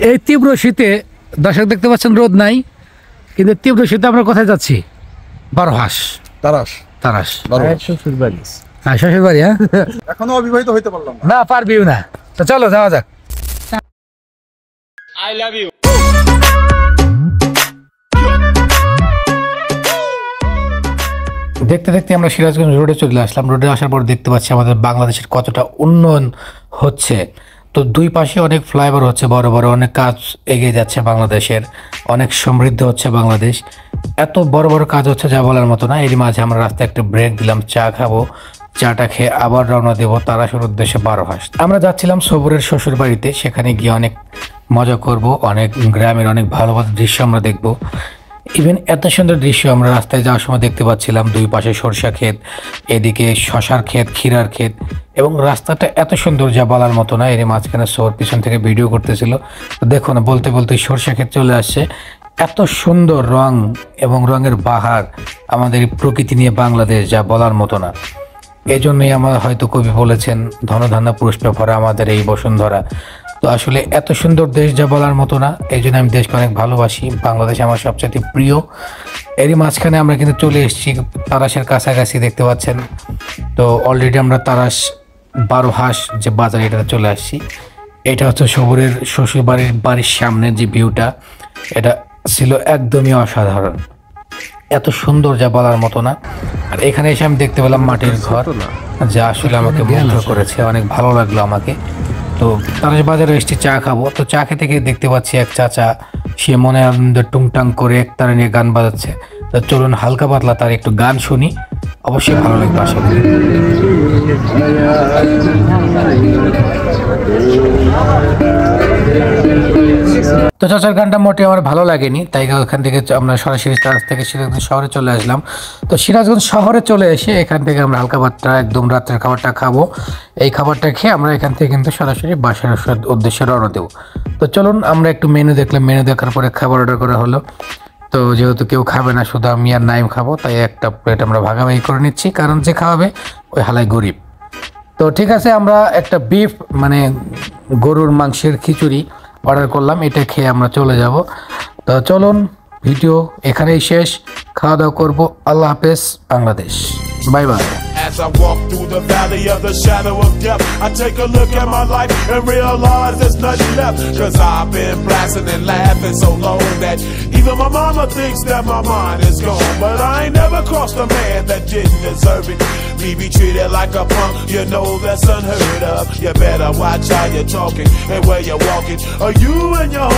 এই তীব্র শীতে দর্শক দেখতে পাচ্ছেন রোদ নাই, কিন্তু তীব্র শীতে আমরা কোথায় যাচ্ছি? বারোহাঁস, তারাস শ্বশুর বাড়ি। হ্যাঁ, শ্বশুর বাড়ি। হ্যাঁ, এখনো অবিবাহিত হইতে পারলাম না, পারবিও না। তো চলো যাওয়া যাক। I love you. দেখতে দেখতে আমরা সিরাজগঞ্জ রোডে চলে আসলাম। রোডে আসার পর দেখতে পাচ্ছি আমাদের বাংলাদেশের কতটা উন্নয়ন হচ্ছে। তো দুই পাশে অনেক ফ্লাইওভার হচ্ছে, বড় বড় অনেক কাজ এগিয়ে যাচ্ছে বাংলাদেশের, অনেক সমৃদ্ধ হচ্ছে বাংলাদেশ। এত বড় বড় কাজ হচ্ছে যা বলার মতো না। এর মাঝে আমরা রাস্তায় একটা ব্রেক দিলাম, চা খাবো। চাটা খেয়ে আবার রওনা দেবো তারাসের উদ্দেশ্যে বারোহাঁস। আমরা যাচ্ছিলাম সবুরের শ্বশুর বাড়িতে, সেখানে গিয়ে অনেক মজা করব, অনেক গ্রামের অনেক ভালো ভালো দৃশ্য আমরা দেখবো। ইভেন এত সুন্দর দৃশ্য আমরা রাস্তায় যাওয়ার সময় দেখতে পাচ্ছিলাম। দুই পাশে সরষা ক্ষেত, এদিকে শশার ক্ষেত, ক্ষীরার ক্ষেত, এবং রাস্তাটা এত সুন্দর যা বলার মতো না। এর মাঝখানে সোর পিছন থেকে ভিডিও করতেছিল। তো দেখো না, বলতে বলতে সরষা ক্ষেত চলে আসছে। এত সুন্দর রং এবং রঙের বাহার আমাদের এই প্রকৃতি নিয়ে বাংলাদেশ, যা বলার মতো না। এই জন্যই আমার হয়তো কবি বলেছেন, ধনধান্য পুষ্পে ভরা আমাদের এই বসুন্ধরা। তো আসলে এত সুন্দর দেশ যা বলার মতো না। এই জন্য আমি দেশকে অনেক ভালোবাসি। বাংলাদেশ আমার সবচেয়ে প্রিয়। এরই মাঝখানে আমরা কিন্তু চলে এসেছি তারাসের কাছাকাছি, দেখতে পাচ্ছেন। তো অলরেডি আমরা তারাস বারোহাঁস যে বাজার, এটাতে চলে আসছি। এটা হচ্ছে সবুরের শ্বশুর বাড়ির সামনের যে ভিউটা, এটা ছিল একদমই অসাধারণ, এত সুন্দর যা বলার মতো না। আর এখানে এসে আমি দেখতে পেলাম মাটির ঘর, যা আসলে আমাকে মুগ্ধ করেছে, অনেক ভালো লাগলো আমাকে। তো তারাস বাজারে এসেছি চা খাবো। তো চা খেতে গিয়ে দেখতে পাচ্ছি এক চাচা, সে মনে আনন্দে টুংটাং করে এক তারা নিয়ে গান বাজাচ্ছে। তো চলুন হালকা পাতলা তার একটু গান শুনি, অবশ্যই ভালো লাগবে আশা করি। তো চাচার গানটা মোটে আমার ভালো লাগেনি, তাই ওখান থেকে আমরা সরাসরি তারাস থেকে সিরাজগঞ্জ শহরে চলে আসলাম। তো সিরাজগঞ্জ শহরে চলে এসে এখান থেকে আমরা হালকা পাতলা একদম রাত্রের খাবারটা খাবো। এই খাবারটা খেয়ে আমরা এখান থেকে কিন্তু সরাসরি বাসার উদ্দেশ্যে রওনা দেবো। তো চলুন আমরা একটু মেনু দেখলাম। মেনু দেখার পরে খাবার অর্ডার করা হলো। তো যেহেতু কেউ খাবে না, শুধু আমি আর নাইম খাবো, তাই একটা প্লেট আমরা ভাগাভাগি করে নিচ্ছি, কারণ যে খাওয়াবে ওই হালায় গরিব। তো ঠিক আছে, আমরা একটা বিফ মানে গরুর মাংসের খিচুড়ি অর্ডার করলাম, এটা খেয়ে আমরা চলে যাব। তো চলুন, ভিডিও এখানেই শেষ। খাওয়া দাওয়া করবো। আল্লাহ হাফেজ, Bangladesh. Bye bye. As I walk through the valley of the shadow of death, I take a look at my life and realize there's nothing left. Cause I've been blasting and laughing so long that even my mama thinks that my mind is gone. But I ain't never crossed a man that didn't deserve it. Me be treated like a punk, you know that's unheard of. You better watch how you're talking and where you're walking, or you and your